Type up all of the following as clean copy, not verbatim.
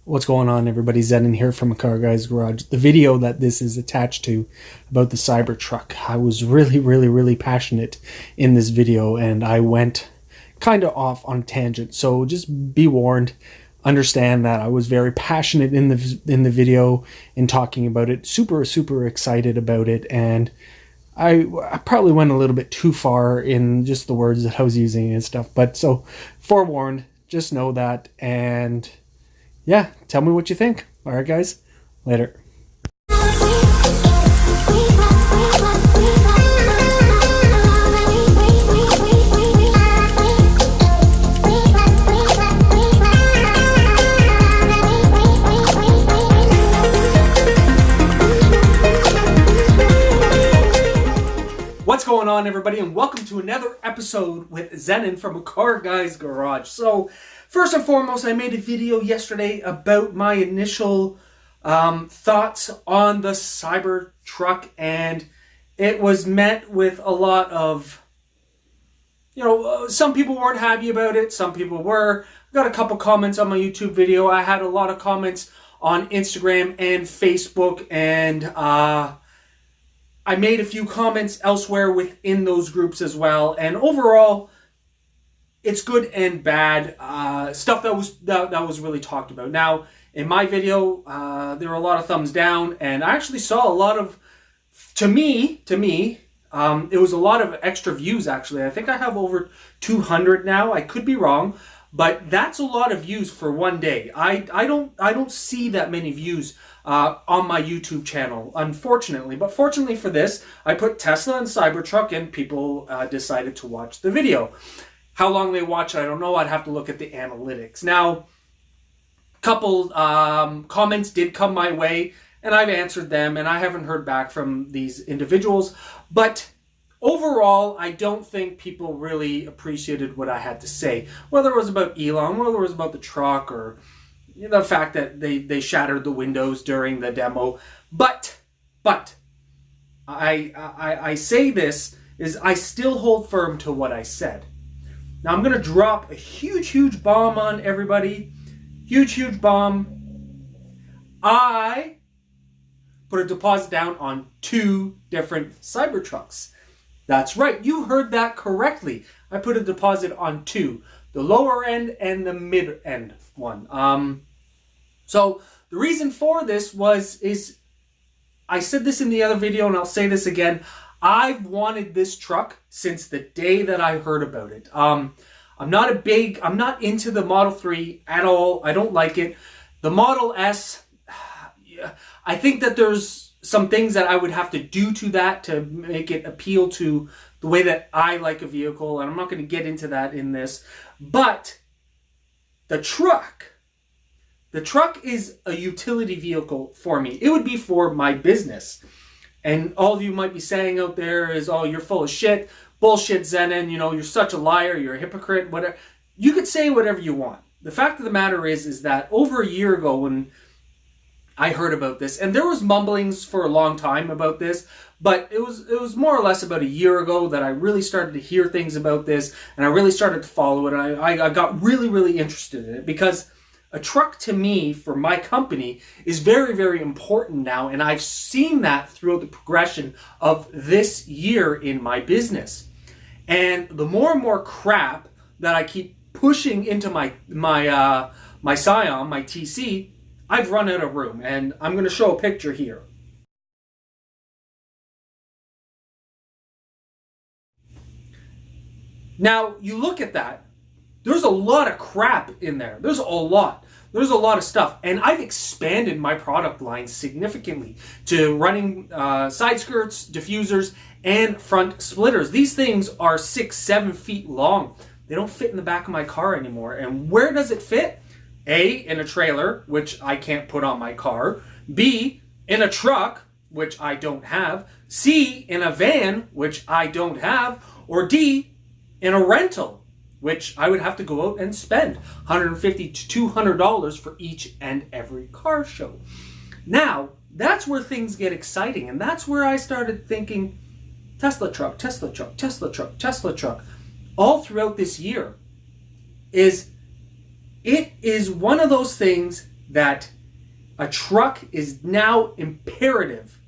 What's going on, everybody? Zenon here from A Car Guy's Garage. The video that this is attached to about the Cybertruck, I was really passionate in this video, and I went kind of off on a tangent. So just be warned. Understand that I was very passionate in the video in talking about it. Super excited about it, and I probably went a little bit too far in just the words that I was using and stuff. But so forewarned, just know that. And yeah, tell me what you think. All right, guys. Later. What's going on, everybody, and welcome to another episode with Zenon from A Car Guy's Garage. So, first and foremost, I made a video yesterday about my initial thoughts on the Cybertruck, and it was met with a lot of, some people weren't happy about it, some people were. I got a couple comments on my YouTube video. I had a lot of comments on Instagram and Facebook, and I made a few comments elsewhere within those groups as well, and overall, it's good and bad stuff that was really talked about. Now, in my video, there were a lot of thumbs down, and I actually saw a lot of, to me, it was a lot of extra views. Actually, I think I have over 200 now. I could be wrong, but that's a lot of views for one day. I don't see that many views on my YouTube channel, unfortunately. But fortunately for this, I put Tesla and Cybertruck, and people decided to watch the video. How long they watch, I don't know. I'd have to look at the analytics. Now, a couple comments did come my way, and I've answered them, and I haven't heard back from these individuals. But overall, I don't think people really appreciated what I had to say, whether it was about Elon, whether it was about the truck, or the fact that they shattered the windows during the demo. But I say this is I still hold firm to what I said. Now I'm going to drop a huge bomb on everybody. Huge bomb. I put a deposit down on 2 different Cybertrucks. That's right, you heard that correctly. I put a deposit on 2. The lower end and the mid end one. So the reason for this is I said this in the other video, and I'll say this again. I've wanted this truck since the day that I heard about it. I'm not into the Model 3 at all. I don't like it. The Model S, I think that there's some things that I would have to do to that to make it appeal to the way that I like a vehicle, and I'm not going to get into that in this. But the truck is a utility vehicle for me. It would be for my business. And all of you might be saying out there is, oh, you're full of shit, bullshit, Zenon, you're such a liar, you're a hypocrite, whatever. You could say whatever you want. The fact of the matter is that over a year ago when I heard about this, and there was mumblings for a long time about this, but it was more or less about a year ago that I really started to hear things about this, and I really started to follow it, and I got really interested in it, because a truck to me, for my company, is very important now, and I've seen that throughout the progression of this year in my business. And the more and more crap that I keep pushing into my Scion, my TC, I've run out of room, and I'm going to show a picture here. Now, you look at that, there's a lot of crap in there. There's a lot of stuff, and I've expanded my product line significantly to running side skirts, diffusers, and front splitters. These things are 6-7 feet long. They don't fit in the back of my car anymore. And where does it fit? A, in a trailer, which I can't put on my car. B, in a truck, which I don't have. C, in a van, which I don't have. Or D, in a rental, which I would have to go out and spend $150 to $200 for each and every car show. Now, that's where things get exciting, and that's where I started thinking, Tesla truck, all throughout this year. It is one of those things that a truck is now imperative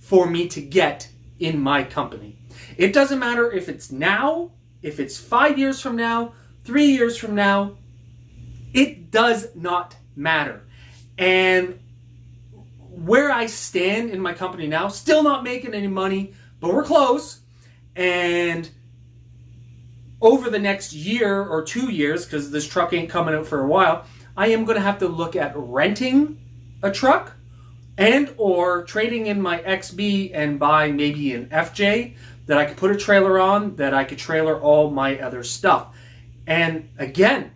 for me to get in my company. It doesn't matter if it's now, if it's 5 years from now, 3 years from now, it does not matter. And where I stand in my company now, still not making any money, but we're close. And over the next year or 2 years, because this truck ain't coming out for a while, I am going to have to look at renting a truck and or trading in my XB and buying maybe an FJ that I could put a trailer on, that I could trailer all my other stuff. And again,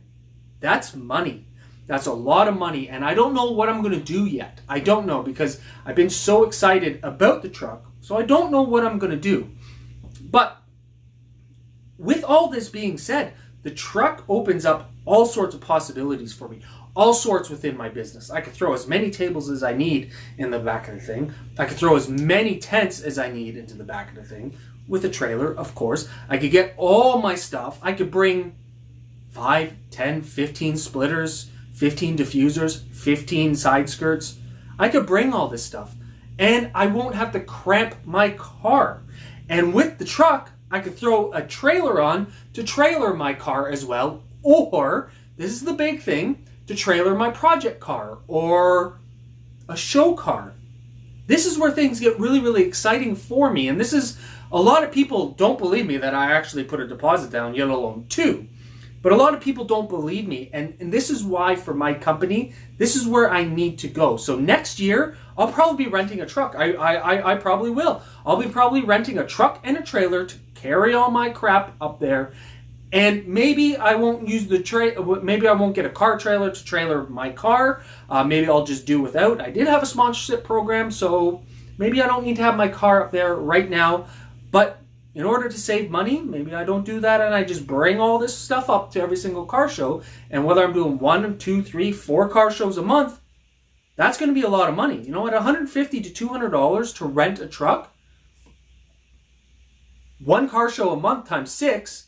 that's money. That's a lot of money, and I don't know what I'm going to do yet. I don't know, because I've been so excited about the truck, so I don't know what I'm going to do. But with all this being said, the truck opens up all sorts of possibilities for me, all sorts within my business. I could throw as many tables as I need in the back of the thing. I could throw as many tents as I need into the back of the thing, with a trailer, of course. I could get all my stuff. I could bring 5, 10, 15 splitters, 15 diffusers, 15 side skirts. I could bring all this stuff, and I won't have to cramp my car. And with the truck, I could throw a trailer on to trailer my car as well, or, this is the big thing, to trailer my project car or a show car. This is where things get really, really exciting for me, and this is, a lot of people don't believe me that I actually put a deposit down, let alone 2. But a lot of people don't believe me, and this is why for my company, this is where I need to go. So next year, I'll probably be renting a truck. I probably will. I'll be probably renting a truck and a trailer to carry all my crap up there, and maybe I won't use maybe I won't get a car trailer to trailer my car. Maybe I'll just do without. I did have a sponsorship program, so maybe I don't need to have my car up there right now, but in order to save money, maybe I don't do that and I just bring all this stuff up to every single car show. And whether I'm doing 1, 2, 3, 4 car shows a month, that's going to be a lot of money. You know, at $150 to $200 to rent a truck, 1 car show a month times 6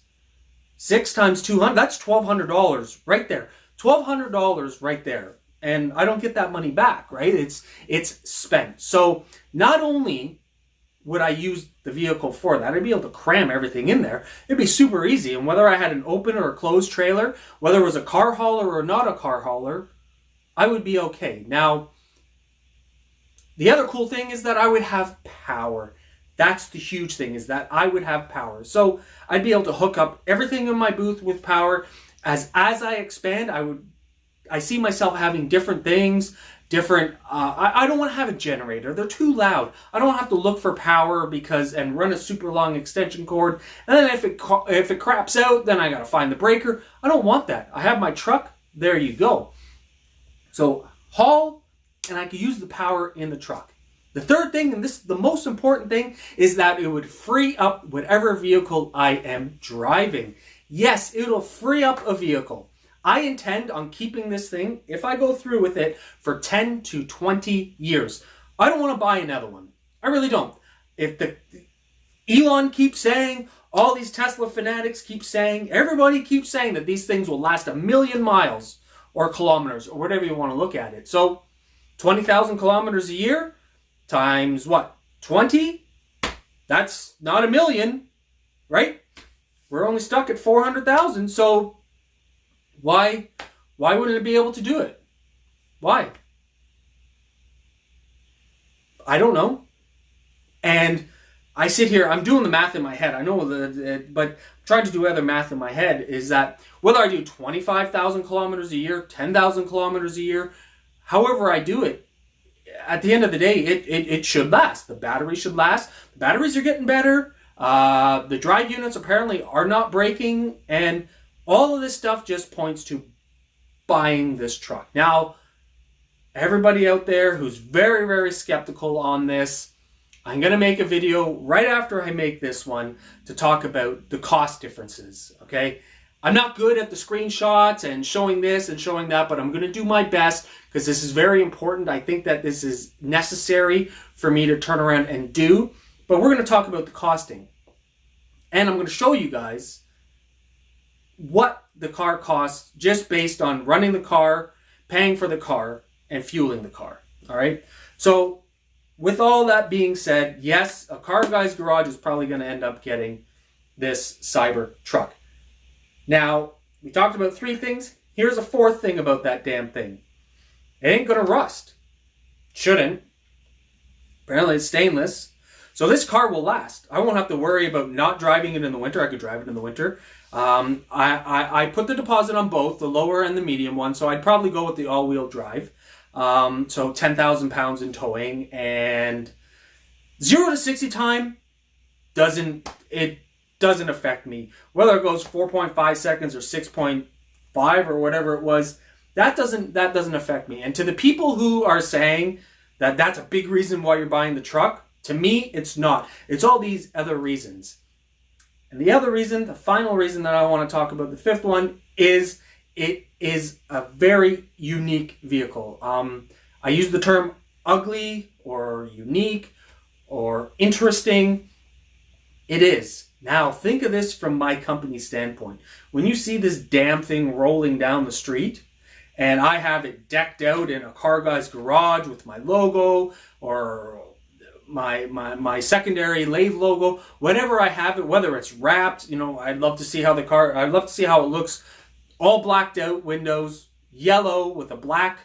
times 200, that's $1,200 right there. $1,200 right there. And I don't get that money back, right? It's spent. So not only would I use the vehicle for that, I'd be able to cram everything in there. It'd be super easy. And whether I had an open or a closed trailer, whether it was a car hauler or not a car hauler, I would be okay. Now, the other cool thing is that I would have power. That's the huge thing, is that I would have power. So I'd be able to hook up everything in my booth with power. As I expand, I see myself having different things, I don't want to have a generator. They're too loud. I don't have to look for power and run a super long extension cord. And then if it craps out, then I got to find the breaker. I don't want that. I have my truck. There you go. So haul, and I can use the power in the truck. The third thing, and this is the most important thing, is that it would free up whatever vehicle I am driving. Yes, it'll free up a vehicle. I intend on keeping this thing, if I go through with it, for 10 to 20 years. I don't want to buy another one. I really don't. If Elon keeps saying, all these Tesla fanatics keep saying, everybody keeps saying that these things will last 1,000,000 miles or kilometers or whatever you want to look at it. So 20,000 kilometers a year times what? 20? That's not 1,000,000, right? We're only stuck at 400,000, so why wouldn't it be able to do it? Why? I don't know. And I sit here, I'm doing the math in my head. I know but trying to do other math in my head is that whether I do 25,000 kilometers a year, 10,000 kilometers a year, however I do it, at the end of the day, it should last. The battery should last. The batteries are getting better. The drive units apparently are not breaking, and all of this stuff just points to buying this truck. Now, everybody out there who's very, very skeptical on this, I'm going to make a video right after I make this one to talk about the cost differences, okay? I'm not good at the screenshots and showing this and showing that, but I'm going to do my best because this is very important. I think that this is necessary for me to turn around and do, but we're going to talk about the costing. And I'm going to show you guys what the car costs just based on running the car, paying for the car and fueling the car. All right. So with all that being said, yes, a car guy's garage is probably going to end up getting this Cybertruck. Now, we talked about 3 things. Here's a 4th thing about that damn thing. It ain't going to rust. Shouldn't. Apparently it's stainless. So this car will last. I won't have to worry about not driving it in the winter. I could drive it in the winter. I put the deposit on both, the lower and the medium one, so I'd probably go with the all-wheel drive. So 10,000 pounds in towing, and 0 to 60 time doesn't affect me. Whether it goes 4.5 seconds or 6.5 or whatever it was, that doesn't affect me. And to the people who are saying that that's a big reason why you're buying the truck, to me, it's not. It's all these other reasons. And the other reason, the final reason that I want to talk about, the 5th one, is it is a very unique vehicle. I use the term ugly or unique or interesting. It is. Now, think of this from my company standpoint. When you see this damn thing rolling down the street, and I have it decked out in a car guy's garage with my logo or my secondary lathe logo, whatever I have it, whether it's wrapped, I'd love to see how it looks, all blacked out windows, yellow with a black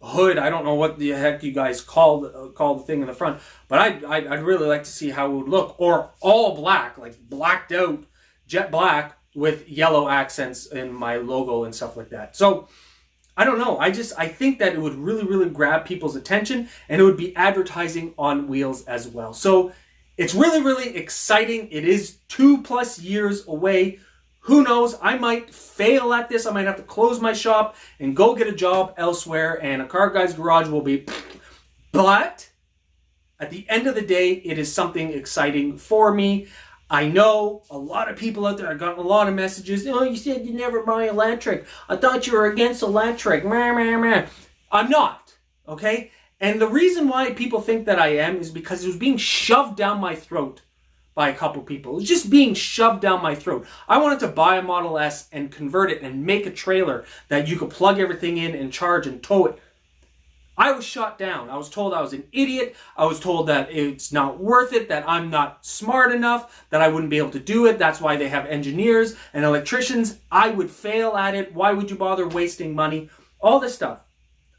hood. I don't know what the heck you guys call the thing in the front, but I'd really like to see how it would look, or all black, like blacked out, jet black with yellow accents in my logo and stuff like that. So I don't know. I think that it would really, really grab people's attention, and it would be advertising on wheels as well. So it's really, really exciting. It is 2+ years away. Who knows? I might fail at this. I might have to close my shop and go get a job elsewhere, and a car guy's garage will be... But at the end of the day, it is something exciting for me. I know a lot of people out there, I've gotten a lot of messages. Oh, you said you never buy electric. I thought you were against electric. I'm not, okay? And the reason why people think that I am is because it was being shoved down my throat by a couple people. It was just being shoved down my throat. I wanted to buy a Model S and convert it and make a trailer that you could plug everything in and charge and tow it. I was shot down. I was told I was an idiot. I was told that it's not worth it, that I'm not smart enough, that I wouldn't be able to do it. That's why they have engineers and electricians. I would fail at it. Why would you bother wasting money? All this stuff.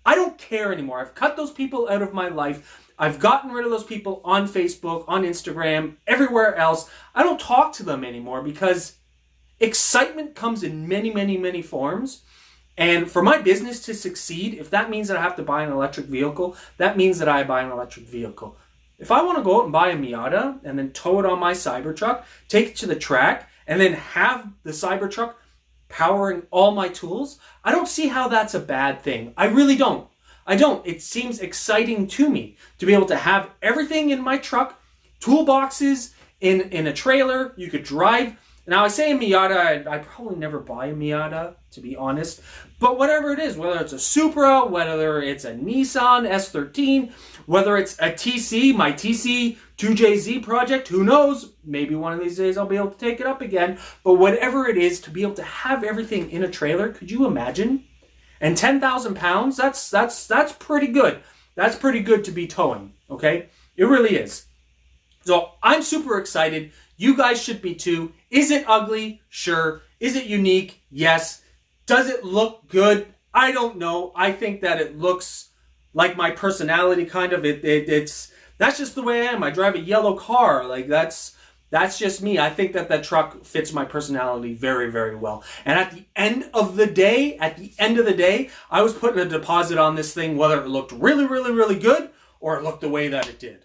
I don't care anymore. I've cut those people out of my life. I've gotten rid of those people on Facebook, on Instagram, everywhere else. I don't talk to them anymore because excitement comes in many, many, many forms. And for my business to succeed, if that means that I have to buy an electric vehicle, that means that I buy an electric vehicle. If I want to go out and buy a Miata and then tow it on my Cybertruck, take it to the track, and then have the Cybertruck powering all my tools, I don't see how that's a bad thing. I really don't. I don't. It seems exciting to me to be able to have everything in my truck, toolboxes in a trailer. You could drive. Now, I say a Miata, I'd probably never buy a Miata, to be honest. But whatever it is, whether it's a Supra, whether it's a Nissan S13, whether it's a TC, my TC 2JZ project, who knows? Maybe one of these days I'll be able to take it up again. But whatever it is, to be able to have everything in a trailer, could you imagine? And 10,000 pounds, that's pretty good. That's pretty good to be towing, okay? It really is. So I'm super excited. You guys should be too. Is it ugly? Sure. Is it unique? Yes. Does it look good? I don't know. I think that it looks like my personality, kind of. That's just the way I am. I drive a yellow car. Like that's just me. I think that truck fits my personality very, very well. And at the end of the day, I was putting a deposit on this thing, whether it looked really, really, really good or it looked the way that it did.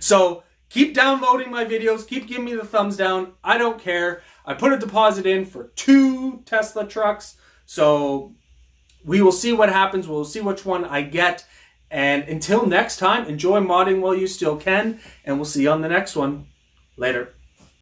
So keep downloading my videos. Keep giving me the thumbs down. I don't care. I put a deposit in for 2 Tesla trucks. So we will see what happens. We'll see which one I get. And until next time, enjoy modding while you still can. And we'll see you on the next one. Later.